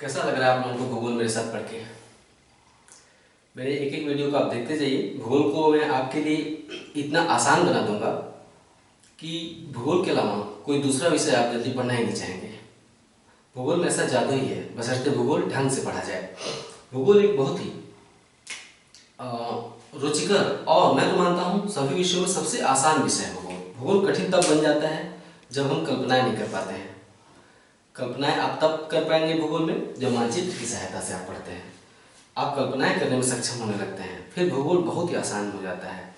कैसा लग रहा है आप लोगों को भूगोल मेरे साथ पढ़ के? मेरे एक एक वीडियो को आप देखते जाइए। भूगोल को मैं आपके लिए इतना आसान बना दूंगा कि भूगोल के अलावा कोई दूसरा विषय आप जल्दी पढ़ना ही नहीं चाहेंगे। भूगोल में ऐसा जादू ही है, बशर्ते भूगोल ढंग से पढ़ा जाए। भूगोल एक बहुत ही रुचिकर और मैं तो मानता हूँ सभी विषयों में सबसे आसान विषय है भूगोल। भूगोल कठिन तब बन जाता है जब हम कल्पनाएं नहीं कर पाते हैं। कल्पनाएं आप तब कर पाएंगे भूगोल में जब मानचित्र की सहायता से आप पढ़ते हैं। आप कल्पनाएं करने में सक्षम होने लगते हैं, फिर भूगोल बहुत ही आसान हो जाता है।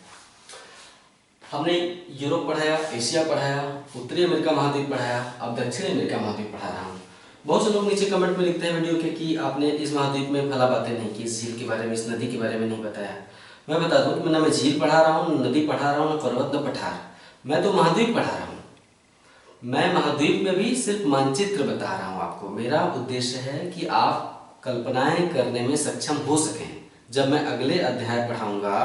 हमने यूरोप पढ़ाया, एशिया पढ़ाया, उत्तरी अमेरिका महाद्वीप पढ़ाया, अब दक्षिणी अमेरिका महाद्वीप पढ़ा रहा हूँ। बहुत से लोग नीचे कमेंट में लिखते हैं वीडियो के कि आपने इस महाद्वीप में फला बातें नहीं की, इस झील के बारे में, इस नदी के बारे में नहीं बताया। मैं बता दूं कि मैं झील पढ़ा रहा हूँ, नदी पढ़ा रहा हूँ, पर्वत न पठार, मैं तो महाद्वीप पढ़ा रहा हूँ। मैं महाद्वीप में भी सिर्फ मानचित्र बता रहा हूँ आपको। मेरा उद्देश्य है कि आप कल्पनाएं करने में सक्षम हो सकें। जब मैं अगले अध्याय पढ़ाऊंगा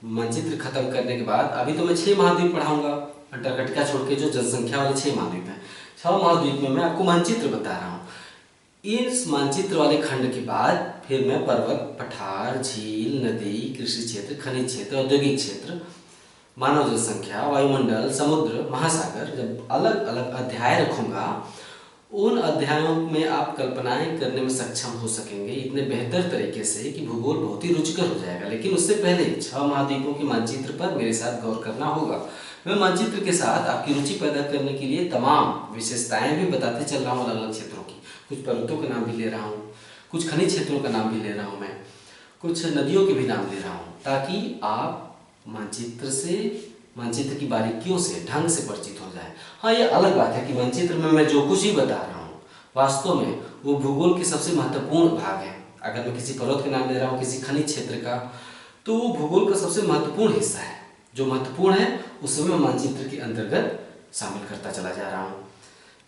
मानचित्र खत्म करने के बाद, अभी तो मैं 6 महाद्वीप पढ़ाऊंगा, अंटार्कटिका छोड़ के जो जनसंख्या वाले 6 महाद्वीप हैं, 6 महाद्वीप में मैं आपको मानचित्र बता रहा हूँ। इस मानचित्र वाले खंड के बाद फिर मैं पर्वत, पठार, झील, नदी, कृषि क्षेत्र, खनिज क्षेत्र, औद्योगिक क्षेत्र, मानव जनसंख्या, वायुमंडल, समुद्र, महासागर, जब अलग अलग अध्याय रखूंगा, उन अध्यायों में आप कल्पनाएं करने में सक्षम हो सकेंगे इतने बेहतर तरीके से कि भूगोल बहुत ही रुचिकर हो जाएगा। लेकिन उससे पहले 6 महाद्वीपों के मानचित्र पर मेरे साथ गौर करना होगा। मैं मानचित्र के साथ आपकी रुचि पैदा करने के लिए तमाम विशेषताएं भी बताते चल रहा हूँ अलग अलग क्षेत्रों की। कुछ पर्वतों का नाम भी ले रहा हूँ, कुछ खनिज क्षेत्रों का नाम भी ले रहा हूँ, मैं कुछ नदियों के भी नाम ले रहा हूँ, ताकि आप मानचित्र की बारीकियों से ढंग से परिचित हो जाए। हाँ, ये अलग बात है कि मानचित्र में मैं जो कुछ ही बता रहा हूँ वास्तव में वो भूगोल के सबसे महत्वपूर्ण भाग है। अगर मैं किसी पर्वत के नाम ले रहा हूँ, किसी खनिज क्षेत्र का, तो वो भूगोल का सबसे महत्वपूर्ण हिस्सा है। जो महत्वपूर्ण है उसे मैं मानचित्र के अंतर्गत शामिल करता चला जा रहा हूँ।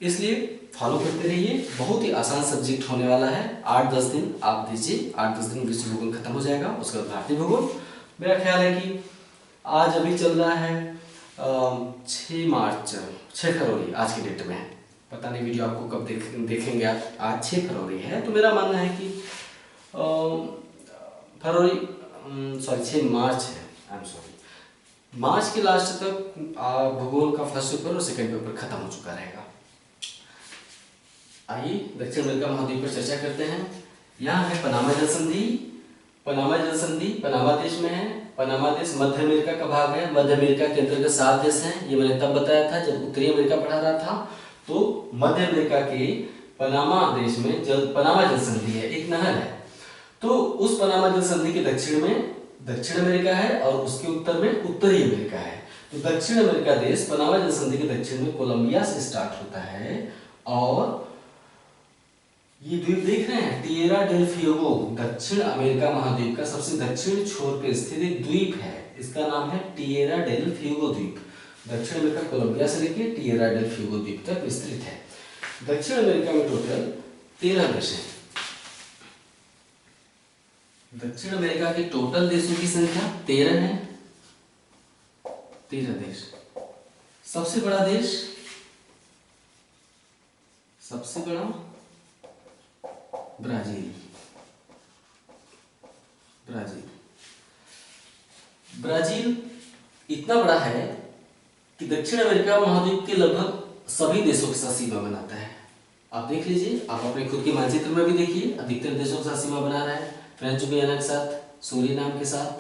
इसलिए फॉलो करते रहिए, बहुत ही आसान सब्जेक्ट होने वाला है। 8-10 दिन आप दीजिए, 8-10 दिन विश्व भूगोल खत्म हो जाएगा, उसके बाद भारतीय भूगोल। मेरा ख्याल है कि आज अभी चल रहा है 6 फरवरी आज की डेट में। पता नहीं वीडियो आपको कब देखेंगे आप। आज 6 फरवरी है, तो मेरा मानना है कि 6 मार्च है, आई एम सॉरी, मार्च के लास्ट तक भूगोल का फर्स्ट पेपर और सेकंड पेपर खत्म हो चुका रहेगा। आइए दक्षिण अमेरिका महाद्वीप पर चर्चा करते हैं। यहाँ है पनामा जल संधि। पनामा जल संधि पनामा देश में है। पनामा देश मध्य अमेरिका का भाग है। मध्य अमेरिका के अंतर्गत 7 देश हैं। ये मैंने तब बताया था जब उत्तरी अमेरिका पढ़ा रहा था। तो मध्य अमेरिका के पनामा देश में पनामा जल संधि है, एक नहर है। तो उस पनामा जल संधि के दक्षिण में दक्षिण अमेरिका है और उसके उत्तर में उत्तरी अमेरिका है। तो दक्षिण अमेरिका देश पनामा जल संधि के दक्षिण में कोलंबिया से स्टार्ट होता है और ये द्वीप देख रहे हैं, टिएरा डेल फ्यूगो, दक्षिण अमेरिका महाद्वीप का सबसे दक्षिण छोर पर स्थित एक द्वीप है। इसका नाम है टिएरा डेल फ्यूगो द्वीप। दक्षिण अमेरिका कोलंबिया से लेकर टिएरा डेल फ्यूगो द्वीप तक विस्तृत है। दक्षिण अमेरिका में टोटल 13 देश हैं। दक्षिण अमेरिका के टोटल देशों की संख्या 13 है। 13 देश। सबसे बड़ा देश, सबसे बड़ा ब्राजील। ब्राजील इतना बड़ा है कि दक्षिण अमेरिका महाद्वीप के लगभग सभी देशों के साथ सीमा बनाता है। आप देख लीजिए, आप अपने खुद के मानचित्र में भी देखिए, अधिकतर देशों के साथ सीमा बना रहा है। फ्रेंच गुयाना के साथ, सूरीनाम के साथ,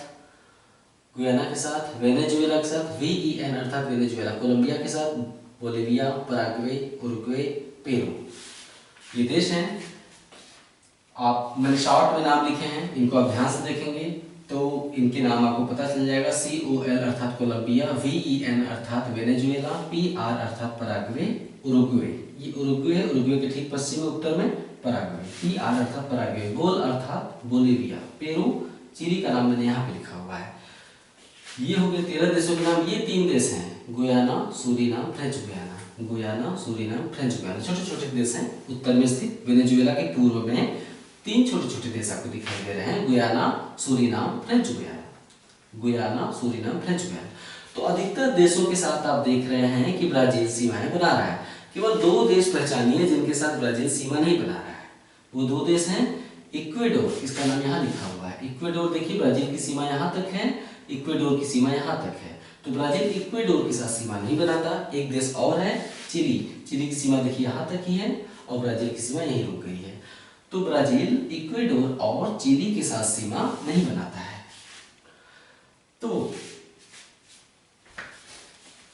गुयाना के साथ, वेनेजुएला के साथ, VEN अर्थात वेनेजुएला, कोलंबिया के साथ, बोलिविया, पराग्वे, उरुग्वे, पेरू, ये देश हैं। आप मैंने शॉर्ट में नाम लिखे हैं, इनको आप ध्यान से देखेंगे तो इनके नाम आपको पता चल जाएगा। COL अर्थात कोलंबिया, VEN अर्थात वेनेजुएला, PR अर्थात पराग्वे, उरुग्वे, ये उरुग्वे के ठीक पश्चिम में उत्तर में पराग्वे, PR अर्थात पराग्वे, बोल अर्थात बोलिविया, पेरू, चिली का नाम मैंने यहाँ पे लिखा हुआ है। ये हो गए 13 देशों के नाम। ये 3 देश हैं, Guyana, Suriname, French Guiana. Guyana, Suriname, French Guiana, छोटे छोटे देश हैं उत्तर में स्थित। वेनेजुएला के पूर्व में 3 छोटे छोटे देश आपको दिखाई दे रहे हैं, Guyana, Suriname, French Guiana. Guyana, Suriname, French Guiana. तो अधिकतर देशों के साथ आप देख रहे हैं कि ब्राजील सीमाएं बना रहा है। केवल 2 देश पहचानिए जिनके साथ ब्राजील सीमा नहीं बना रहा है। वो दो देश हैं इक्वेडोर, इसका नाम यहाँ लिखा हुआ है इक्वेडोर। देखिए ब्राजील की सीमा यहाँ तक है, इक्वेडोर की सीमा यहाँ तक है। तो ब्राजील इक्वेडोर के साथ सीमा नहीं बनाता। एक देश और है चिली, चिली की सीमा देखिए यहाँ तक ही है और ब्राजील की सीमा यहीं रुक गई है। तो ब्राजील इक्वेडोर और चिली के साथ सीमा नहीं बनाता है। तो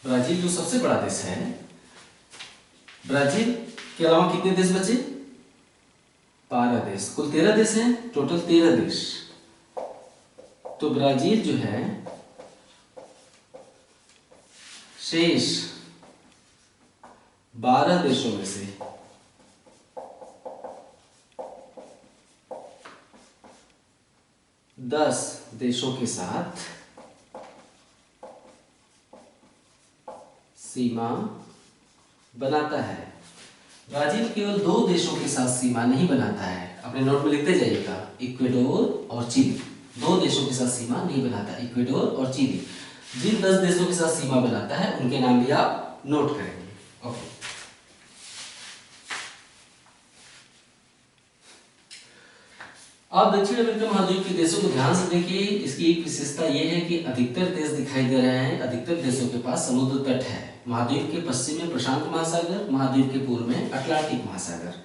ब्राजील जो सबसे बड़ा देश है, ब्राजील के अलावा कितने देश बचे? 12 देश, कुल 13 देश हैं, टोटल 13 देश। तो ब्राजील जो है शेष 12 देशों में से 10 देशों के साथ सीमा बनाता है। ब्राजील केवल 2 देशों के साथ सीमा नहीं बनाता है, अपने नोट में लिखते जाइएगा, इक्वेडोर और चिली। 2 देशों के साथ सीमा नहीं बनाता, इक्वेडोर और चिली। जिन 10 देशों के साथ सीमा बनाता है उनके नाम भी आप नोट करेंगे। ओके, आप दक्षिण अमेरिका महाद्वीप के देशों को ध्यान से देखिए। इसकी एक विशेषता यह है कि अधिकतर देश दिखाई दे रहे हैं, अधिकतर देशों के पास समुद्र तट है। महाद्वीप के पश्चिम में प्रशांत महासागर, महाद्वीप के पूर्व में अटलांटिक महासागर।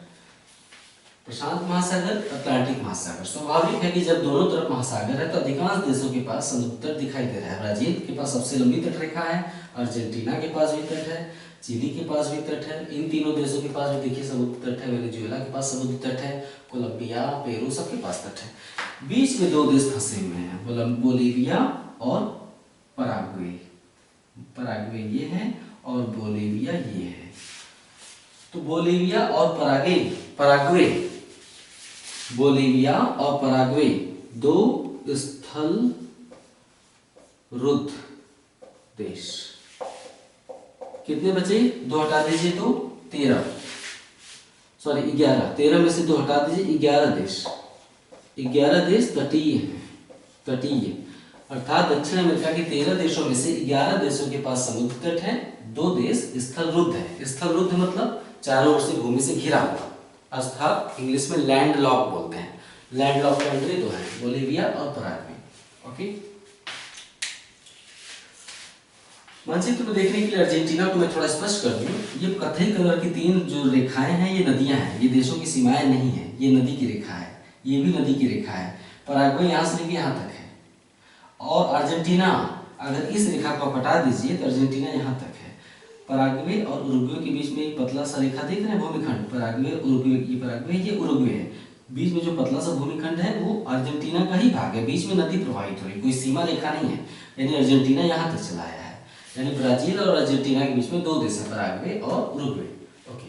प्रशांत महासागर, अटलांटिक महासागर। स्वाभाविक है कि जब दोनों तरफ महासागर है तो अधिकांश देशों के पास समुद्र तट दिखाई दे रहा है। ब्राजील के पास सबसे लंबी तट रेखा है, अर्जेंटीना के पास भी तट है, चिली के पास भी तट है। इन तीनों देशों के पास भी देखिए समुद्र तट है। वेनेजुएला के पास समुद्र तट है, कोलंबिया, पेरू सबके पास तट है। बीच में 2 देश फंसे हुए हैं, बोलीविया और पराग्वे। पराग्वे ये है और बोलीविया ये है। तो बोलीविया और पराग्वे, बोलीविया और पराग्वे 2 स्थल रुद्ध देश। कितने बचे? 2 हटा दीजिए तो 13, सॉरी 11, 13 में से 2 हटा दीजिए, 11 देश। 11 देश तटीय हैं, तटीय, अर्थात दक्षिण अमेरिका के 13 देशों में से 11 देशों के पास समुद्र तट है, 2 देश स्थल रुद्ध है। स्थल रुद्ध मतलब चारों ओर से भूमि से घिरा हुआ, अर्थात इंग्लिश में लैंड लॉक बोलते हैं। लैंड लॉक कंट्री 2 है, बोलीविया और पराग्वे। ओके, मानचित्र को देखने के लिए अर्जेंटीना को मैं थोड़ा स्पष्ट कर दूं। ये कथई कलर की 3 जो रेखाएं हैं ये नदियां हैं, ये देशों की सीमाएं नहीं है, ये नदी की रेखा है, ये भी नदी की रेखा है। पराग्वे यहाँ से लेके यहाँ तक है और अर्जेंटीना, अगर इस रेखा को हटा दीजिए तो अर्जेंटीना यहाँ तक है। पराग्वे और उरुग्वे के बीच में एक पतला सा रेखा देख रहे हैं, भूमिखंड। पराग्वे उरुग्वे, ये पराग्वे ये उरुग्वे है। बीच में जो पतला सा भूमिखंड है वो अर्जेंटीना का ही भाग है, बीच में नदी प्रवाहित हो रही, कोई सीमा रेखा नहीं है, यानी अर्जेंटीना यहाँ तक चला आया है। यानी ब्राजील और अर्जेंटीना के बीच में 2 देश हैं, पराग्वे और उरुग्वे। ओके,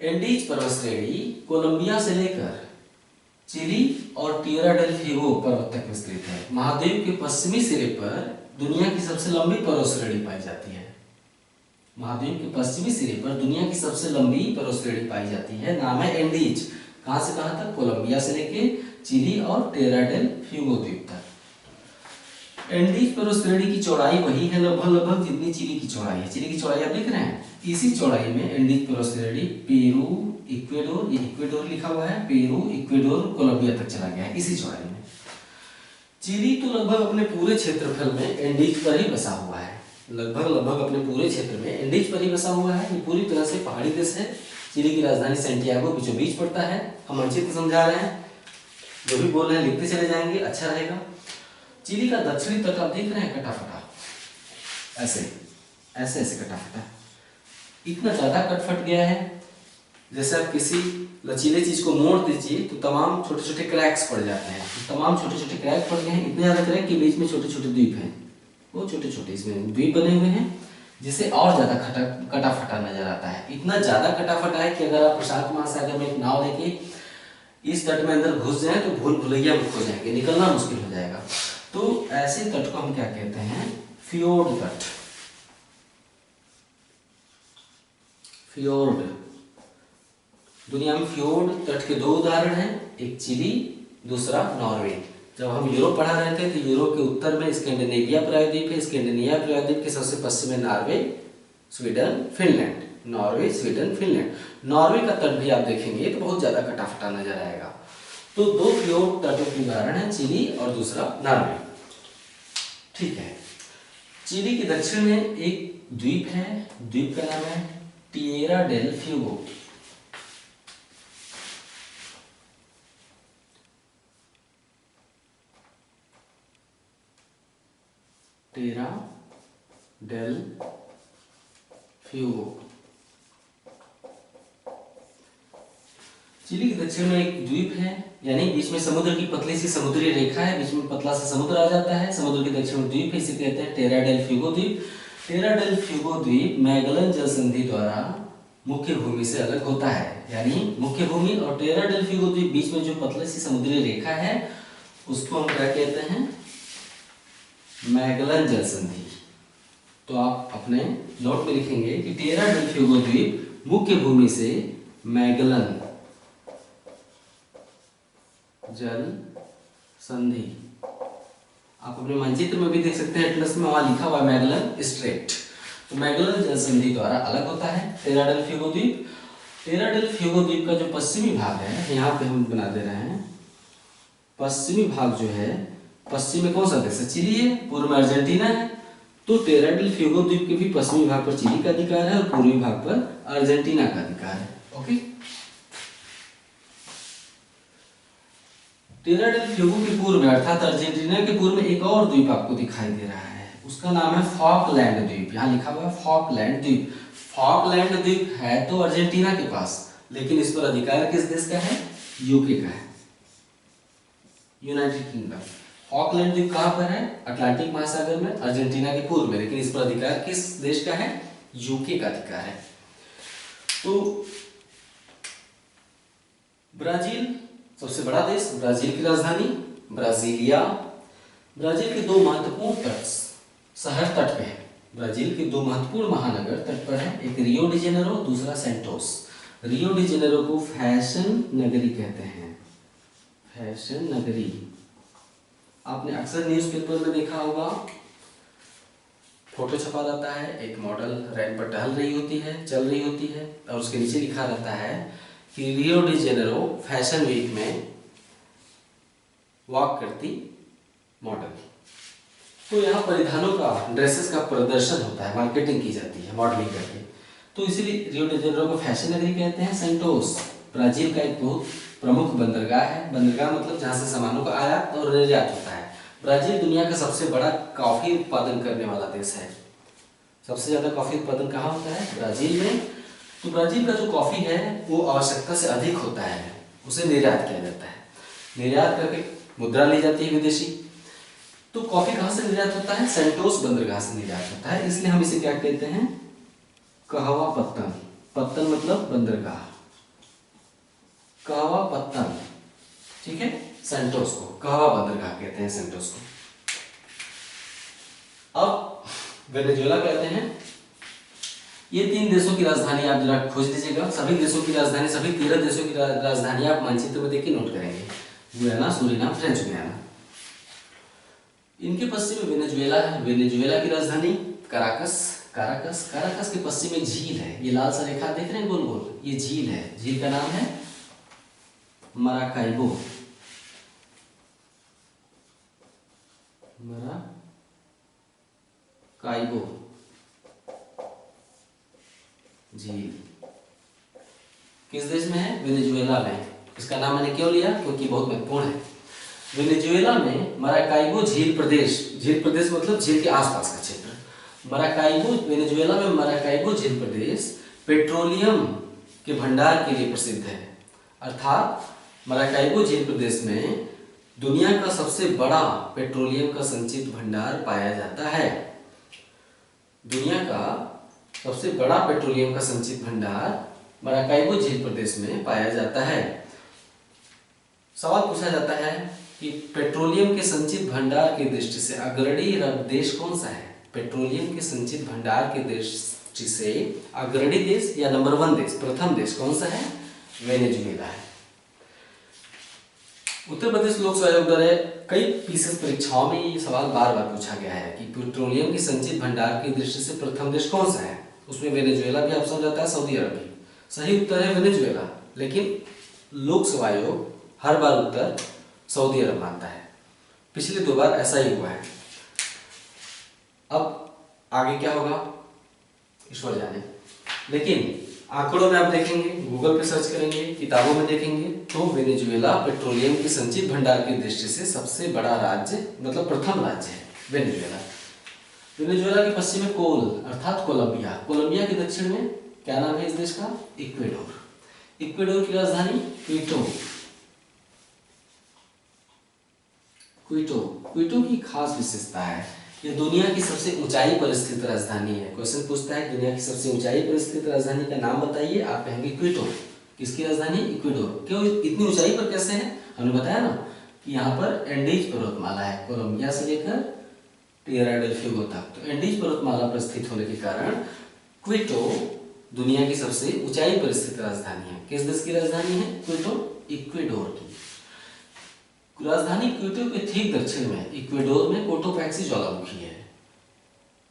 एंडीज पर्वत श्रेणी कोलंबिया से लेकर चिली और टिएरा डेल फ्यूगो पर्वत तक विस्तृत है। महाद्वीप के पश्चिमी सिरे पर दुनिया की सबसे लंबी पर्वत श्रेणी पाई जाती है। महाद्वीप के पश्चिमी सिरे पर दुनिया की सबसे लंबी पर्वत श्रेणी पाई जाती है, नाम है एंडीज। कहां से कहां तक? कोलंबिया से लेके चिली और टिएरा डेल फ्यूगो द्वीप तक। एंडीज पर्वत श्रेणी की चौड़ाई वही है लगभग जितनी चिली की चौड़ाई है। चिली की चौड़ाई आप देख रहे हैं, इसी चौड़ाई में एंडीज पर्वत श्रेणी पेरू, इक्वेडोर, ये इक्वेडोर लिखा हुआ है, पेरू, इक्वेडोर, कोलंबिया तक चला गया है इसी चौड़ाई में। चिली तो लगभग अपने पूरे क्षेत्रफल में एंडीज पर ही बसा हुआ है, लगभग अपने पूरे क्षेत्र में एंडीज पर ही बसा हुआ है। ये पूरी तरह से पहाड़ी देश है। चिली की राजधानी सैंटियागो बीचों बीच पड़ता है। हम मानचित्र समझा रहे हैं, जो भी बोल रहे हैं लिखते चले जाएंगे, अच्छा रहेगा। चिली का दक्षिणी तट आप देख रहे हैं, कटा फटा ऐसे ऐसे ऐसे कटा फटा, इतना ज्यादा कट फट गया है। जैसे आप किसी लचीले चीज को मोड़ दीजिए तो तमाम छोटे छोटे क्रैक्स पड़ जाते हैं। तमाम छोटे छोटे क्रैक पड़ गए हैं, इतने ज्यादा क्रैक कि बीच में छोटे छोटे द्वीप हैं, वो छोटे छोटे इसमें द्वीप बने हुए हैं, जिससे और ज्यादा कटा फटा नजर आता है। इतना ज्यादा कटा फटा है कि अगर आप प्रशांत महासागर में एक नाव लेके इस तट में अंदर घुस जाए तो भूल भुलैया मुक्त हो जाएंगे, निकलना मुश्किल हो जाएगा। तो ऐसे तट को हम क्या कहते हैं? फ्योर्ड तट। फ्योर्ड, दुनिया में फ्योर्ड तट के 2 उदाहरण हैं, एक चिली, दूसरा नॉर्वे। जब हम यूरोप पढ़ा रहे थे तो यूरोप के उत्तर में स्कैंडिनेविया प्रायद्वीप है, स्कैंडिनेविया प्रायद्वीप के सबसे पश्चिम में Norway, Sweden, Finland. Norway, Sweden, Finland. Norway का तट भी आप देखेंगे तो बहुत ज्यादा कटा फटा नजर आएगा। तो दो फ्योर्ड तटों के उदाहरण है, चिली और दूसरा नॉर्वे। ठीक है। चिली के दक्षिण में एक द्वीप है, द्वीप का नाम है टिएरा डेल फ्यूगो। टेरा डेल फ्यूगो। चिली के दक्षिण में एक द्वीप है, यानी बीच में समुद्र की पतली सी समुद्री रेखा है, बीच में पतला सा समुद्र आ जाता है, समुद्र के दक्षिण में द्वीप है, इसे कहते हैं टेरा डेल फ्यूगो द्वीप। टेरा डेल फ्यूगो द्वीप मैगलन जल संधि द्वारा मुख्य भूमि से अलग होता है, यानी मुख्य भूमि और टेरा डेल फ्यूगो द्वीप बीच में जो पतली सी समुद्री रेखा है उसको हम क्या कहते हैं, मैगलन जल संधि। तो आप अपने नोट में लिखेंगे कि टेरा डेल फ्यूगो द्वीप मुख्य भूमि से मैगलन जल संधि। आप अपने मानचित्र में भी देख सकते हैं, एटलस में वहां लिखा हुआ मैगलन स्ट्रेट। तो मैगलन जल संधि द्वारा अलग होता है टेरा डेल फ्यूगो द्वीप। टेरा डेल फ्यूगो द्वीप का जो पश्चिमी भाग है, यहाँ पे हम बना दे रहे हैं, पश्चिमी भाग जो है, पश्चिम में कौन सा देश है, चिली है, पूर्व में अर्जेंटीना है। तो टेरा डेल फ्यूगो द्वीप के भी पश्चिमी भाग पर चिली का अधिकार है और पूर्वी भाग पर अर्जेंटीना का अधिकार है। ओके। टेरा डेल फ्यूगो के पूर्व में अर्थात अर्जेंटीना के पूर्व में एक और द्वीप आपको दिखाई दे रहा है, उसका नाम है फॉकलैंड द्वीप। यहाँ लिखा हुआ है फॉकलैंड द्वीप। फॉकलैंड द्वीप है तो अर्जेंटीना के पास, लेकिन इस पर अधिकार किस देश का है, यूके का है, यूनाइटेड किंगडम। फॉकलैंड द्वीप कहाँ पर है, अटलांटिक महासागर में, अर्जेंटीना के पूर्व में, लेकिन इस पर अधिकार किस देश का है, यूके का अधिकार है। तो ब्राजील सबसे बड़ा देश, ब्राजील की राजधानी ब्राजीलिया। ब्राजील के दो महत्वपूर्ण तट शहर तट पे है, ब्राजील के दो महत्वपूर्ण महानगर तट पर है, एक रियो डी जेनेरो, दूसरा सेंटोस। रियो डी जेनेरो को फैशन नगरी कहते हैं, फैशन नगरी। आपने अक्सर न्यूज़पेपर में देखा होगा, फोटो छपा रहता है, एक मॉडल रैंप पर टहल रही होती है, चल रही होती है, और उसके नीचे लिखा रहता है कि Rio de Janeiro fashion week में वॉक करती मॉडल। तो यहाँ परिधानों का, ड्रेसेस का प्रदर्शन होता है, मार्केटिंग की जाती है मॉडलिंग करके, तो इसीलिए रियो डी जेनेरो को फैशन नगरी कहते हैं। सेंटोस ब्राजील का एक बहुत प्रमुख बंदरगाह है, बंदरगाह मतलब जहाँ से सामानों का आयात और निर्यात होता है। ब्राजील दुनिया का सबसे बड़ा कॉफी उत्पादन करने वाला देश है। सबसे ज्यादा कॉफी उत्पादन कहाँ होता है, ब्राजील में। तो ब्राजील का जो कॉफी है वो आवश्यकता से अधिक होता है, उसे निर्यात किया जाता है, निर्यात करके मुद्रा ली जाती है विदेशी। तो कॉफी कहाँ से निर्यात होता है, सेंटोस बंदरगाह से निर्यात होता है, इसलिए हम इसे क्या कहते हैं, कहवा पत्तन। पत्तन मतलब बंदरगाह, कहवा पत्तन, ठीक है। सेंटोस को कहवा बंदरगाह कहते हैं, सेंटोस को। अब वेनेजुएला कहते हैं। ये तीन देशों की राजधानी आप जरा खोज लीजिएगा, सभी देशों की राजधानी, सभी 13 देशों की राजधानी आप मानचित्र में देखिए, नोट करेंगे। Guyana, Suriname, French Guiana. इनके पश्चिम में वेनेजुएला है, वेनेजुएला की राजधानी कराकस। काराकस, काराकस के पश्चिम एक झील है, ये लाल सा रेखा देख रहे हैं गोल गोल, ये झील है, झील का नाम है मराकाइबो। मराकाइबो झील किस देश में है, वेनेजुएला में। इसका नाम मैंने क्यों लिया, क्योंकि बहुत महत्वपूर्ण है। वेनेजुएला में मराकाइबो झील प्रदेश, झील प्रदेश मतलब झील के आसपास का क्षेत्र। मराकाइबो, वेनेजुएला में मराकाइबो झील प्रदेश पेट्रोलियम के भंडार के लिए प्रसिद्ध है। अर्थात मराकाइबो झील प्रदेश में दुनिया का सबसे बड़ा पेट्रोलियम का संचित भंडार पाया जाता है। दुनिया का सबसे बड़ा पेट्रोलियम का संचित भंडार मराकाइबो झील प्रदेश में पाया जाता है। सवाल पूछा जाता है कि पेट्रोलियम के संचित भंडार की दृष्टि से अग्रणी देश कौन सा है। पेट्रोलियम के संचित भंडार की दृष्टि से अग्रणी देश या नंबर 1 देश, प्रथम देश कौन सा है, वेनेजुएला है। उत्तर प्रदेश लोक सेवा आयोग द्वारा कई पीसीएस परीक्षाओं में ये सवाल बार बार पूछा गया है कि पेट्रोलियम के संचित भंडार की दृष्टि से प्रथम देश कौन सा है। उसमें वेनेजुएला भी ऑप्शन रहता है, सऊदी अरब भी। सही उत्तर है वेनेजुएला, लेकिन लोक सेवा आयोग हर बार उत्तर सऊदी अरब मानता है। पिछले 2 बार ऐसा ही हुआ है। अब आगे क्या होगा ईश्वर जाने, लेकिन आंकड़ों में आप देखेंगे, गूगल पे सर्च करेंगे, किताबों में देखेंगे तो वेनेजुएला पेट्रोलियम के संचित भंडार की दृष्टि से सबसे बड़ा राज्य, मतलब प्रथम राज्य है वेनेजुएला। वेनेजुएला के पश्चिम में कोल अर्थात कोलंबिया, कोलंबिया के दक्षिण में क्या नाम है इस देश का, इक्वेडोर। इक्वेडोर की राजधानी क्विटो। क्विटो की खास विशेषता है, यह दुनिया की सबसे ऊंचाई पर स्थित राजधानी है। क्वेश्चन पूछता है दुनिया की सबसे ऊंचाई पर स्थित राजधानी का नाम बताइए, आप कहेंगे क्विटो। किसकी राजधानी, इक्वेडोर। क्यों इतनी ऊंचाई पर कैसे है, हमने बताया ना कि यहाँ पर एंडीज पर्वतमाला है, कोलंबिया से लेकर टिएरा डेल फ्यूगो तक। तो एंडीज पर्वतमाला पर स्थित होने के कारण क्विटो दुनिया की सबसे ऊंचाई पर स्थित राजधानी है। किस देश की राजधानी है, क्विटो, इक्वेडोर की। राजधानी क्विटो के ठीक दक्षिण में इक्वेडोर में कोटोपैक्सी ज्वालामुखी है।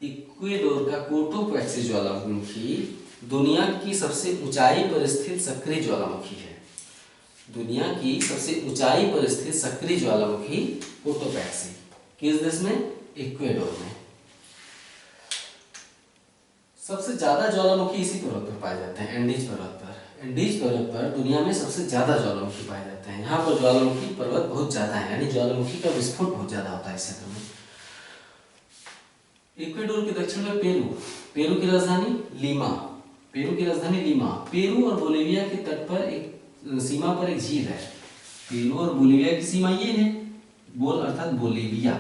इक्वेडोर का कोटोपैक्सी ज्वालामुखी दुनिया की सबसे ऊंचाई पर स्थित सक्रिय ज्वालामुखी है। दुनिया की सबसे ऊंचाई पर स्थित सक्रिय ज्वालामुखी कोटोपैक्सी किस देश में, इक्वेडोर में। सबसे ज्यादा ज्वालामुखी इसी पर्वत पर पाए जाते हैं, एंडीज पर्वत पर। एंडीज पर्वत पर दुनिया में सबसे ज्यादा ज्वालामुखी पाए जाते हैं। यहाँ पर ज्वालामुखी पर्वत बहुत ज्यादा है, यानी ज्वालामुखी का विस्फोट बहुत ज्यादा होता है इस क्षेत्र में। इक्वेडोर के दक्षिण में पेरू, पेरू की राजधानी लीमा, पेरू की राजधानी लीमा। पेरू और बोलिविया के तट पर एक सीमा पर एक झील है। पेरू और बोलिविया की सीमा ये है, बोल अर्थात बोलिविया।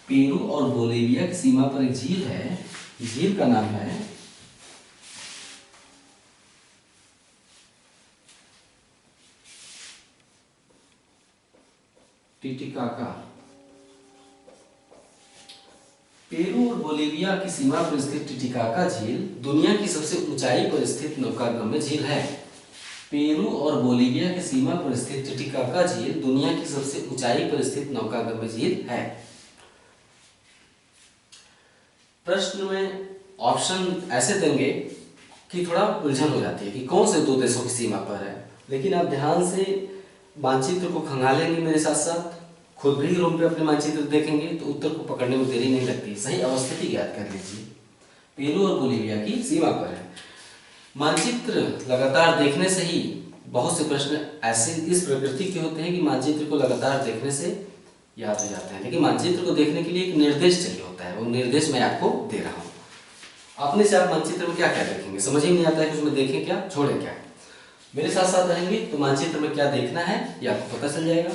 पेरू और बोलिविया की सीमा पर एक झील है, झील का नाम है टिटिकाका। पेरू और बोलिविया की सीमा पर स्थित टिटिकाका झील दुनिया की सबसे ऊंचाई पर स्थित नौकागम्य झील है। पेरू और बोलिविया की सीमा पर स्थित टिटिकाका झील दुनिया की सबसे ऊंचाई पर स्थित नौकागम्य झील है। प्रश्न में ऑप्शन ऐसे देंगे कि थोड़ा उलझन हो जाती है कि कौन से 2 देशों की सीमा पर है, लेकिन आप ध्यान से मानचित्र को खंगालेंगे मेरे साथ साथ, खुद भी रूम पे अपने मानचित्र देखेंगे तो उत्तर को पकड़ने में देरी नहीं लगती। सही अवस्थिति ज्ञात कर लीजिए, पेरू और बोलिविया की सीमा पर है। मानचित्र लगातार देखने से ही बहुत से प्रश्न ऐसे इस प्रकृति के होते हैं कि मानचित्र को लगातार देखने से याद हो जाते हैं, लेकिन मानचित्र को देखने के लिए एक निर्देश चाहिए होता है, वो निर्देश मैं आपको दे रहा हूँ। अपने से आप मानचित्र में क्या क्या देखेंगे, समझ ही नहीं आता है कि उसमें देखें क्या छोड़ें क्या। मेरे साथ साथ रहेंगे तो मानचित्र में क्या देखना है ये आपको पता चल जाएगा।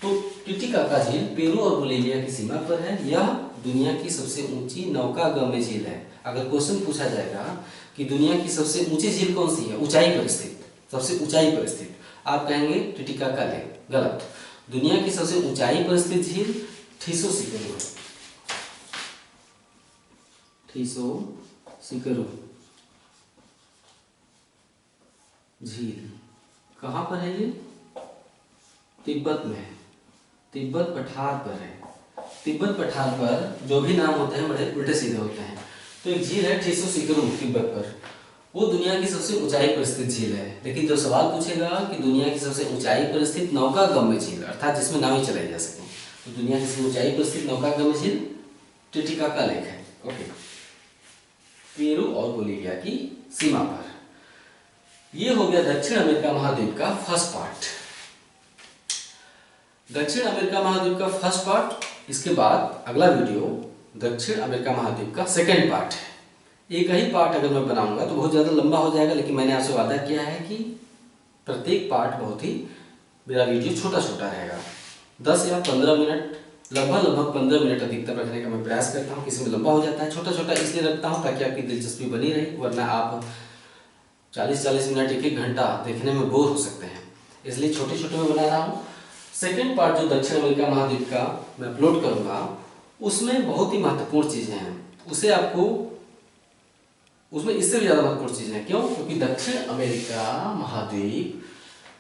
तो टिटिकाका झील पेरू और बोलिविया की सीमा पर है। यह दुनिया की सबसे ऊंची नौकागम्य झील है। अगर क्वेश्चन पूछा जाएगा कि दुनिया की सबसे ऊंची झील कौन सी है, ऊंचाई पर स्थित, सबसे ऊंचाई पर स्थित, आप कहेंगे टिटिकाका लेक, गलत। दुनिया की सबसे ऊंचाई पर स्थित झील ठीसो सिकरू है। ठीसो सिकरू झील कहाँ पर है ये, तिब्बत में है, तिब्बत पठार पर है। तिब्बत पठार पर जो भी नाम होते हैं बड़े उल्टे सीधे होते हैं। तो एक झील है ठीसो सिकरू तिब्बत पर, वो दुनिया की सबसे ऊंचाई पर स्थित झील है। लेकिन जब सवाल पूछेगा कि दुनिया की सबसे ऊंचाई पर स्थित नौकागम्य झील अर्थात जिसमें नावें चलाई जा सके, तो दुनिया की सबसे ऊंचाई पर स्थित नौकागम्य झील टिटिकाका लेक है। ओके, पेरू और बोलिविया की सीमा पर। ये हो गया दक्षिण अमेरिका महाद्वीप का फर्स्ट पार्ट, दक्षिण अमेरिका महाद्वीप का फर्स्ट पार्ट। इसके बाद अगला वीडियो दक्षिण अमेरिका महाद्वीप का सेकेंड पार्ट है। एक ही पार्ट अगर मैं बनाऊंगा तो बहुत ज़्यादा लंबा हो जाएगा, लेकिन मैंने आपसे वादा किया है कि प्रत्येक पार्ट बहुत ही मेरा वीडियो छोटा छोटा रहेगा, 10 या 15 मिनट, लगभग 15 मिनट अधिकतर रखने का मैं प्रयास करता हूँ। किसी में लंबा हो जाता है, छोटा छोटा इसलिए रखता हूँ ताकि आपकी दिलचस्पी बनी रहे, वरना आप 40-40 मिनट, 1-1 घंटा देखने में बोर हो सकते हैं। इसलिए छोटे छोटे में बना रहा हूँ। सेकेंड पार्ट जो दक्षिण अमेरिका महाद्वीप का मैं अपलोड करूँगा उसमें बहुत ही महत्वपूर्ण चीज़ें हैं, उसे आपको उसमें इससे भी ज़्यादा महत्वपूर्ण चीज़ें हैं। क्यों? क्योंकि दक्षिण अमेरिका महाद्वीप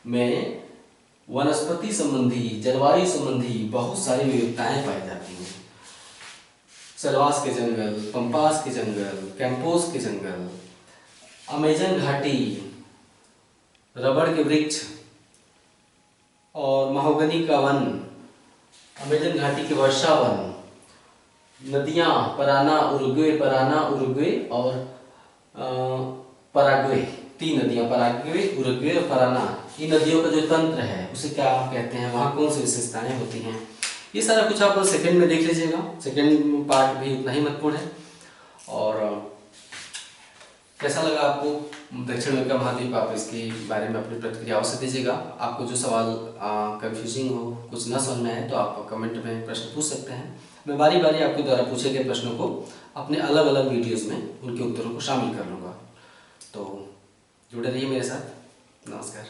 में वनस्पति संबंधी, जलवायु संबंधी बहुत सारी विविधताएं पाई जाती हैं। सेल्वास के जंगल, पंपास के जंगल, कैंपोस के जंगल, अमेजन घाटी, रबड़ के वृक्ष और महोगनी का वन, अमेजन घाटी के वर्षा वन, नदियाँ पराना उरुग्वे और पराग्वे, 3 नदियाँ पराग्वे, उरुग्वे और पराना। इन नदियों का जो तंत्र है उसे क्या कहते हैं, वहाँ कौन सी विशेषताएं होती हैं, ये सारा कुछ आप सेकंड में देख लीजिएगा। सेकंड पार्ट भी उतना ही महत्वपूर्ण है। और कैसा लगा आपको दक्षिण अमेरिका महाद्वीप, आप इसके बारे में अपनी प्रतिक्रिया अवश्य दीजिएगा। आपको जो सवाल कंफ्यूजिंग हो, कुछ न समझ में आए तो आप कमेंट में प्रश्न पूछ सकते हैं। मैं बारी बारी आपके द्वारा पूछे गए प्रश्नों को अपने अलग अलग वीडियोज़ में उनके उत्तरों को शामिल कर लूँगा। तो जुड़े रहिए मेरे साथ। नमस्कार।